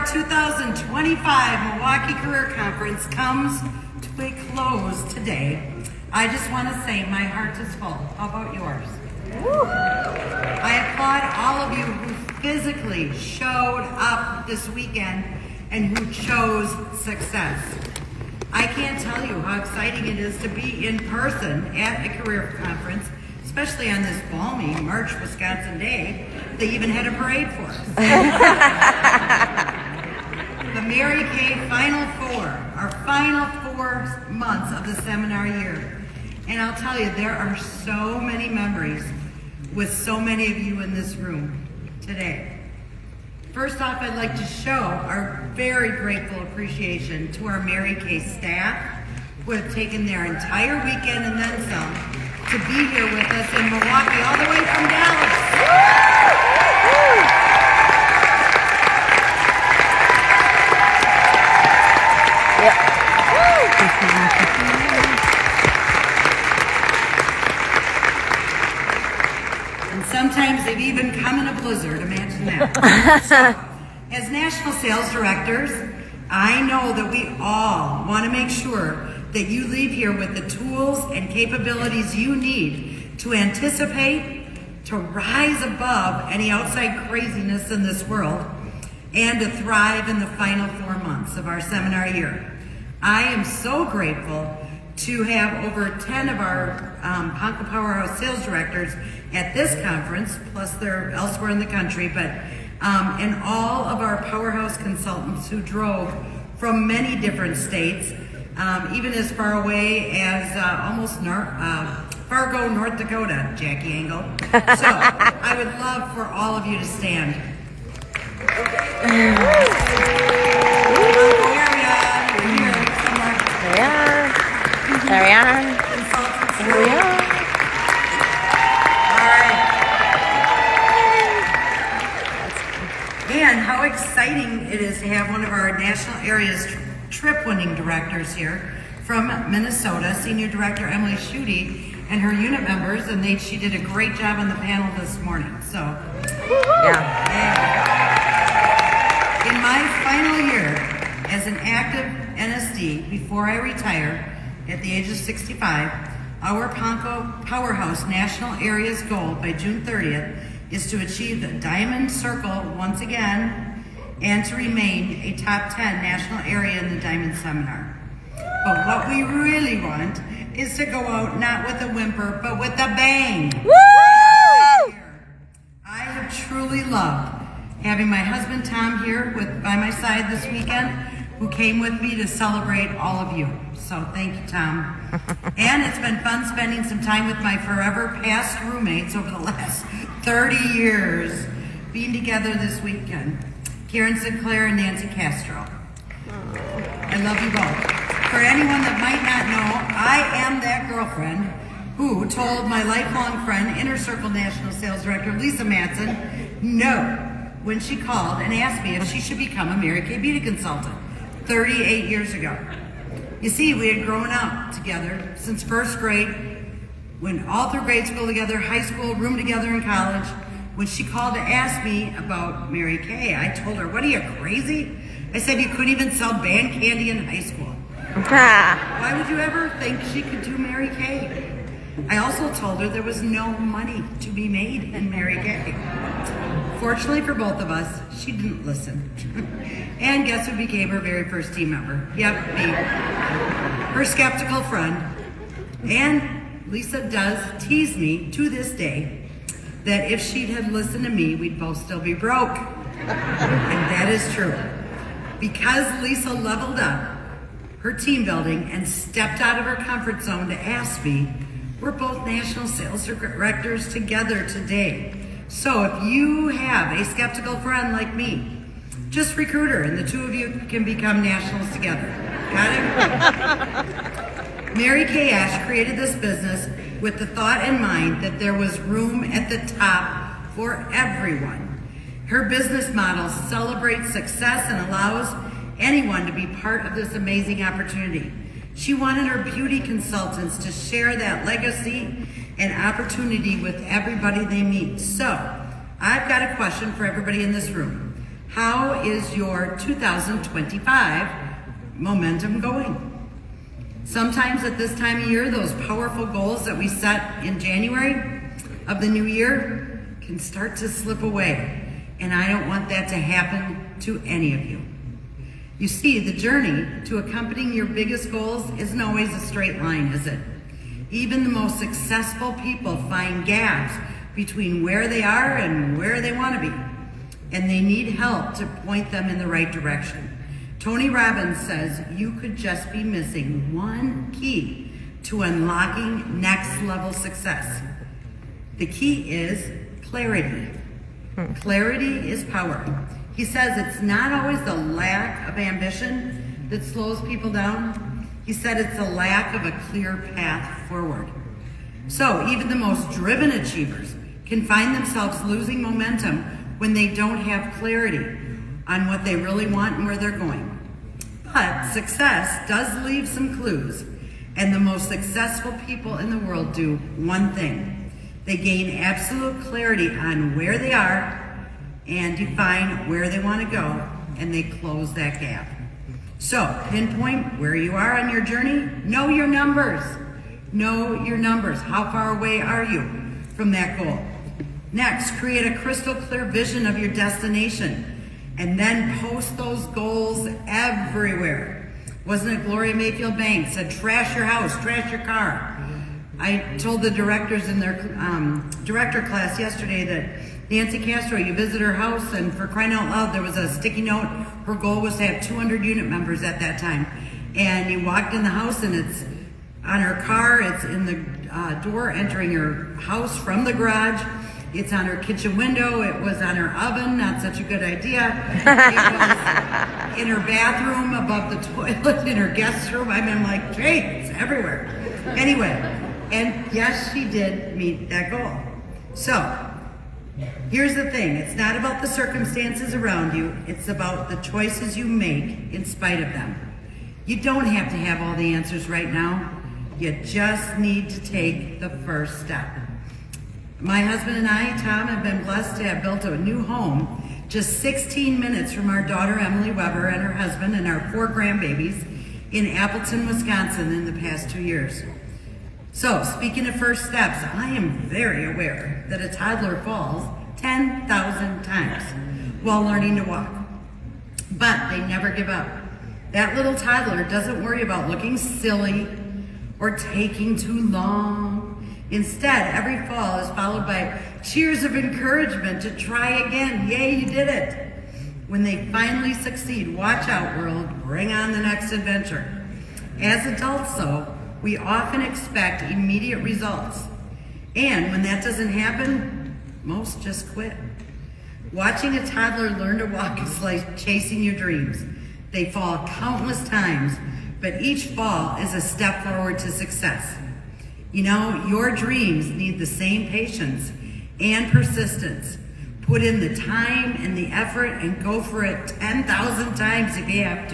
our 2025 Milwaukee Career Conference comes to a close today, I just want to say my heart is full. How about yours? Woo. I applaud all of you who physically showed up this weekend and who chose success. I can't tell you how exciting it is to be in person at a career conference, especially on this balmy March, Wisconsin day. They even had a parade for us. The Mary Kay Final Four, our final 4 months of the seminar year. And I'll tell you, there are so many memories with so many of you in this room today. First off, I'd like to show our very grateful appreciation to our Mary Kay staff who have taken their entire weekend and then some to be here with us in Milwaukee, all the way from Dallas. And sometimes they've even come in a blizzard, imagine that. So, as national sales directors, I know that we all want to make sure that you leave here with the tools and capabilities you need to anticipate, to rise above any outside craziness in this world, and to thrive in the final 4 months of our seminar year. I am so grateful to have over 10 of our Pankow Powerhouse sales directors at this conference, plus they're elsewhere in the country, but and all of our Powerhouse consultants who drove from many different states, even as far away as almost Fargo, North Dakota, Jackie Engel. So I would love for all of you to stand. There we are. Here we are. All right. Man, how exciting it is to have one of our national area's trip-winning directors here from Minnesota, Senior Director Emily Schutte, and her unit members, and she did a great job on the panel this morning. So, yeah. In my final year as an active NSD, before I retire at the age of 65, our Pankow Powerhouse National Area's goal by June 30th is to achieve the Diamond Circle once again and to remain a top 10 national area in the Diamond Seminar. But what we really want is to go out not with a whimper, but with a bang. Woo! I have truly loved having my husband Tom here by my side this weekend, who came with me to celebrate all of you. So thank you, Tom. And it's been fun spending some time with my forever past roommates over the last 30 years, being together this weekend. Karen Sinclair and Nancy Castro. I love you both. For anyone that might not know, I am that girlfriend who told my lifelong friend, Inner Circle National Sales Director Lisa Matson, no, when she called and asked me if she should become a Mary Kay Beauty Consultant 38 years ago. You see, we had grown up together since first grade, went all through grade school together, high school, roomed together in college. When she called to ask me about Mary Kay, I told her, what are you, crazy? I said, you couldn't even sell band candy in high school. Why would you ever think she could do Mary Kay? I also told her there was no money to be made in Mary Kay. Fortunately for both of us, she didn't listen. And guess who became her very first team member? Yep, me. Her skeptical friend. And Lisa does tease me to this day that if she'd have listened to me, we'd both still be broke. And that is true. Because Lisa leveled up her team building and stepped out of her comfort zone to ask me, we're both national sales directors together today. So if you have a skeptical friend like me, just recruit her and the two of you can become nationals together. Got it? Mary Kay Ash created this business with the thought in mind that there was room at the top for everyone. Her business model celebrates success and allows anyone to be part of this amazing opportunity. She wanted her beauty consultants to share that legacy and opportunity with everybody they meet. So, I've got a question for everybody in this room. How is your 2025 momentum going? Sometimes at this time of year, those powerful goals that we set in January of the new year can start to slip away. And I don't want that to happen to any of you. You see, the journey to accompanying your biggest goals isn't always a straight line, is it? Even the most successful people find gaps between where they are and where they want to be. And they need help to point them in the right direction. Tony Robbins says you could just be missing one key to unlocking next level success. The key is clarity. Clarity is power. He says it's not always the lack of ambition that slows people down. He said it's a lack of a clear path forward. So even the most driven achievers can find themselves losing momentum when they don't have clarity on what they really want and where they're going. But success does leave some clues, and the most successful people in the world do one thing. They gain absolute clarity on where they are and define where they want to go, and they close that gap. So, pinpoint where you are on your journey. Know your numbers. Know your numbers. How far away are you from that goal? Next, create a crystal clear vision of your destination, and then post those goals everywhere. Wasn't it Gloria Mayfield Banks said, trash your house, trash your car? I told the directors in their director class yesterday that Nancy Castro, you visit her house, and for crying out loud, there was a sticky note. Her goal was to have 200 unit members at that time. And you walked in the house, and it's on her car, it's in the door entering her house from the garage. It's on her kitchen window. It was on her oven. Not such a good idea. It was in her bathroom, above the toilet, in her guest room. I mean, like, hey, it's everywhere. Anyway, and yes, she did meet that goal. So, here's the thing. It's not about the circumstances around you. It's about the choices you make in spite of them. You don't have to have all the answers right now. You just need to take the first step. My husband and I, Tom, have been blessed to have built a new home just 16 minutes from our daughter Emily Weber and her husband and our 4 grandbabies in Appleton, Wisconsin in the past 2 years. So, speaking of first steps, I am very aware that a toddler falls 10,000 times while learning to walk. But they never give up. That little toddler doesn't worry about looking silly or taking too long. Instead, every fall is followed by cheers of encouragement to try again. Yay, you did it. When they finally succeed, watch out, world. Bring on the next adventure. As adults, though, we often expect immediate results. And when that doesn't happen, most just quit. Watching a toddler learn to walk is like chasing your dreams. They fall countless times, but each fall is a step forward to success. You know, your dreams need the same patience and persistence. Put in the time and the effort and go for it 10,000 times if you have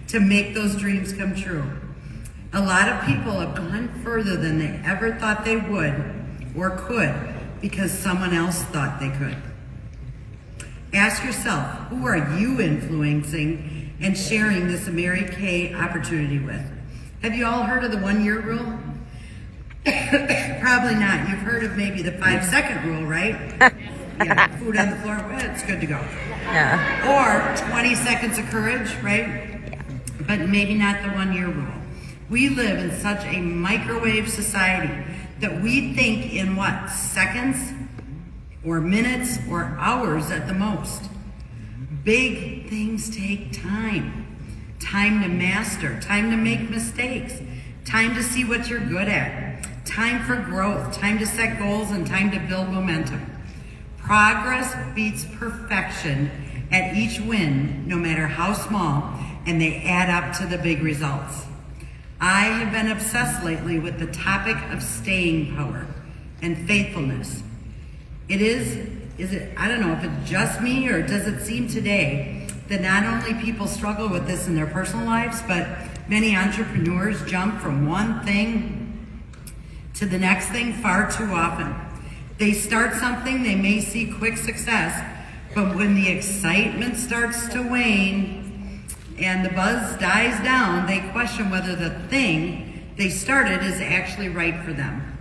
to make those dreams come true. A lot of people have gone further than they ever thought they would or could because someone else thought they could. Ask yourself, who are you influencing and sharing this Mary Kay opportunity with? Have you all heard of the 1-year rule? Probably not. You've heard of maybe the 5-second rule, right? Yeah, food on the floor, well, it's good to go. Yeah. Or 20 seconds of courage, right? Yeah. But maybe not the 1-year rule. We live in such a microwave society that we think in what, seconds or minutes or hours at the most. Big things take time. Time to master, time to make mistakes, time to see what you're good at. Time for growth, time to set goals, and time to build momentum. Progress beats perfection at each win, no matter how small, and they add up to the big results. I have been obsessed lately with the topic of staying power and faithfulness. Is it, I don't know if it's just me or does it seem today that not only people struggle with this in their personal lives, but many entrepreneurs jump from one thing to the next thing far too often. They start something, they may see quick success, But when the excitement starts to wane and the buzz dies down, they question whether the thing they started is actually right for them.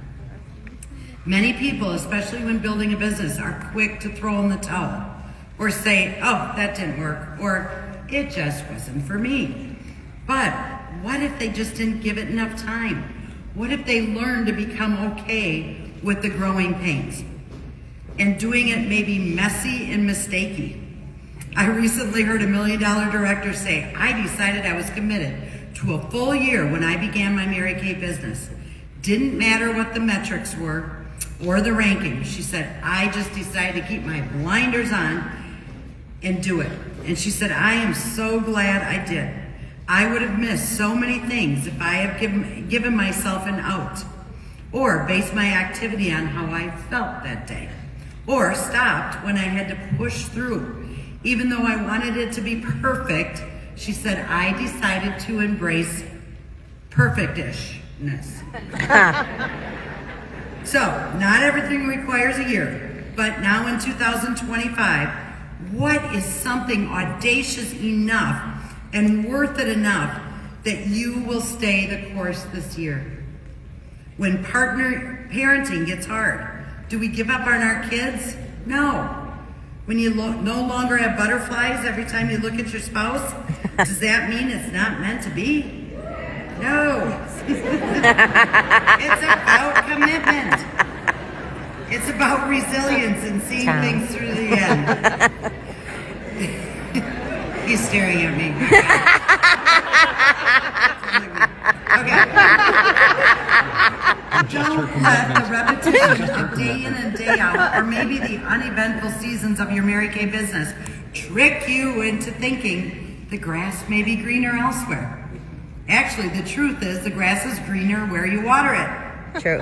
Many people, especially when building a business, are quick to throw in the towel or say, oh, that didn't work, or it just wasn't for me. But what if they just didn't give it enough time? What if they learned to become okay with the growing pains and doing it maybe messy and mistakey? I recently heard a $1 million director say, I decided I was committed to a full year when I began my Mary Kay business. Didn't matter what the metrics were or the ranking. She said, I just decided to keep my blinders on and do it. And she said, I am so glad I did. I would have missed so many things if I had given myself an out, or based my activity on how I felt that day, or stopped when I had to push through. Even though I wanted it to be perfect, she said, I decided to embrace perfectishness. So, not everything requires a year, but now in 2025, what is something audacious enough and worth it enough that you will stay the course this year? When partner parenting gets hard, do we give up on our kids? No. When you no longer have butterflies every time you look at your spouse, does that mean it's not meant to be? No. It's about commitment. It's about resilience and seeing things through the end. He's staring at me. Okay. Don't let the repetition of day in and day out, or maybe the uneventful seasons of your Mary Kay business, trick you into thinking the grass may be greener elsewhere. Actually, the truth is the grass is greener where you water it. True.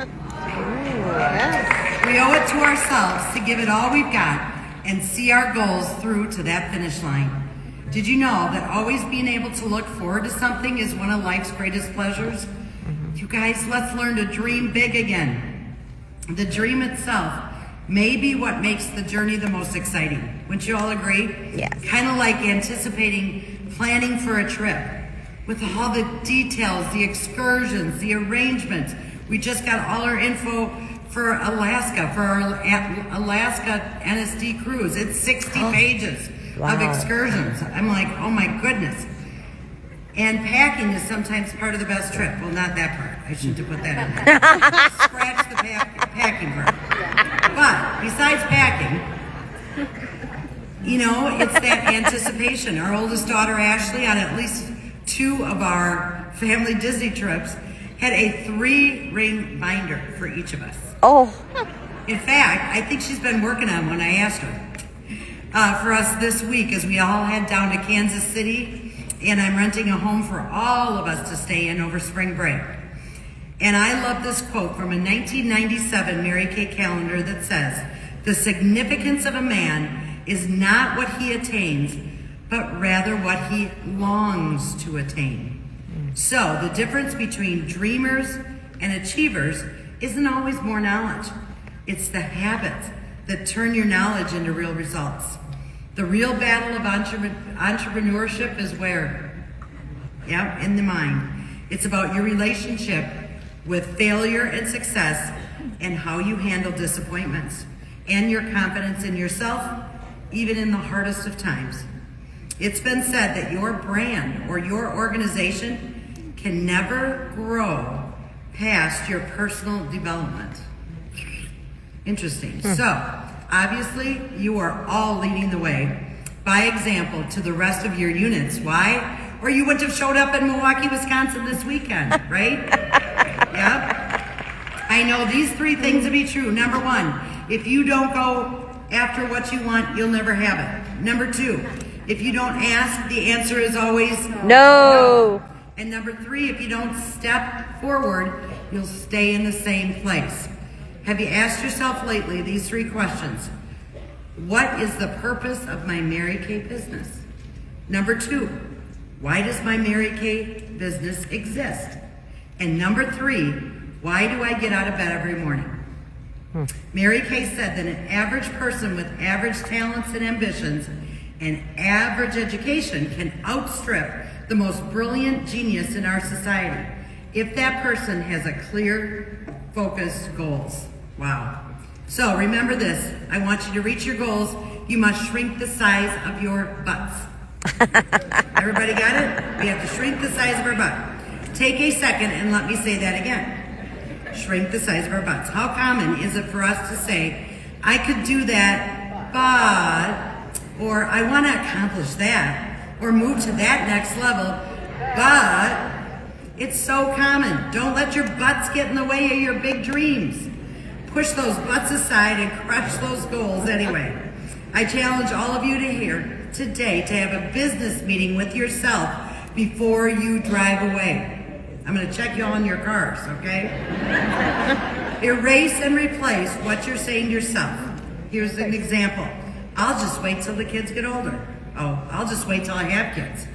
We owe it to ourselves to give it all we've got and see our goals through to that finish line. Did you know that always being able to look forward to something is one of life's greatest pleasures? You guys, let's learn to dream big again. The dream itself may be what makes the journey the most exciting. Wouldn't you all agree? Yes. Kind of like anticipating planning for a trip with all the details, the excursions, the arrangements. We just got all our info for Alaska, for our Alaska NSD cruise. It's 60 pages of excursions. I'm like, oh my goodness. And packing is sometimes part of the best trip. Well, not that part. I shouldn't have put that in there. Scratch the packing part. But besides packing, you know, it's that anticipation. Our oldest daughter, Ashley, on at least 2 of our family Disney trips, had a 3-ring binder for each of us. Oh. In fact, I think she's been working on one. I asked her. For us this week, as we all head down to Kansas City, and I'm renting a home for all of us to stay in over spring break. And I love this quote from a 1997 Mary Kay calendar that says, the significance of a man is not what he attains, but rather what he longs to attain. So the difference between dreamers and achievers isn't always more knowledge. It's the habits that turn your knowledge into real results. The real battle of entrepreneurship is where? Yep, in the mind. It's about your relationship with failure and success and how you handle disappointments and your confidence in yourself, even in the hardest of times. It's been said that your brand or your organization can never grow past your personal development. Interesting. So, obviously, you are all leading the way by example to the rest of your units. Why? Or you wouldn't have showed up in Milwaukee, Wisconsin this weekend, right? Yep. I know these 3 things to be true. Number 1, if you don't go after what you want, you'll never have it. Number 2, if you don't ask, the answer is always No. And number 3, if you don't step forward, you'll stay in the same place. Have you asked yourself lately these 3 questions? What is the purpose of my Mary Kay business? Number 2, why does my Mary Kay business exist? And number 3, why do I get out of bed every morning? Mary Kay said that an average person with average talents and ambitions and average education can outstrip the most brilliant genius in our society if that person has a clear, focused goals. Wow. So remember this, I want you to reach your goals, you must shrink the size of your butts. Everybody got it? We have to shrink the size of our butt. Take a second and let me say that again. Shrink the size of our butts. How common is it for us to say, I could do that, but, or I want to accomplish that, or move to that next level, but it's so common. Don't let your butts get in the way of your big dreams. Push those butts aside and crush those goals anyway. I challenge all of you to here today to have a business meeting with yourself before you drive away. I'm going to check you all in your cars, okay? Erase and replace what you're saying to yourself. Here's an example. I'll just wait till the kids get older. Oh, I'll just wait till I have kids.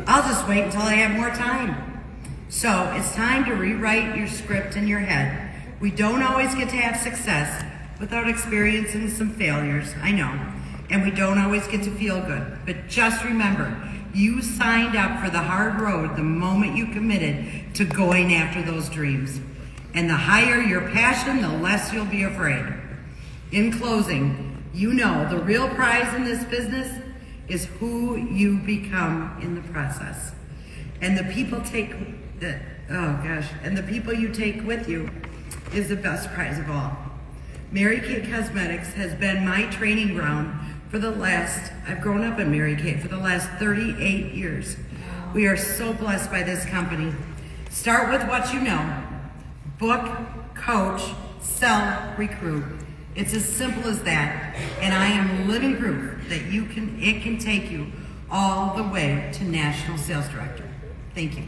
I'll just wait until I have more time. So it's time to rewrite your script in your head. We don't always get to have success without experiencing some failures, I know. And we don't always get to feel good. But just remember, you signed up for the hard road the moment you committed to going after those dreams. And the higher your passion, the less you'll be afraid. In closing, you know the real prize in this business is who you become in the process. And the people and the people you take with you is the best prize of all. Mary Kay Cosmetics has been my training ground for I've grown up in Mary Kay for the last 38 years. We are so blessed by this company. Start with what you know. Book, coach, sell, recruit. It's as simple as that. And I am living proof that it can take you all the way to National Sales Director. Thank you.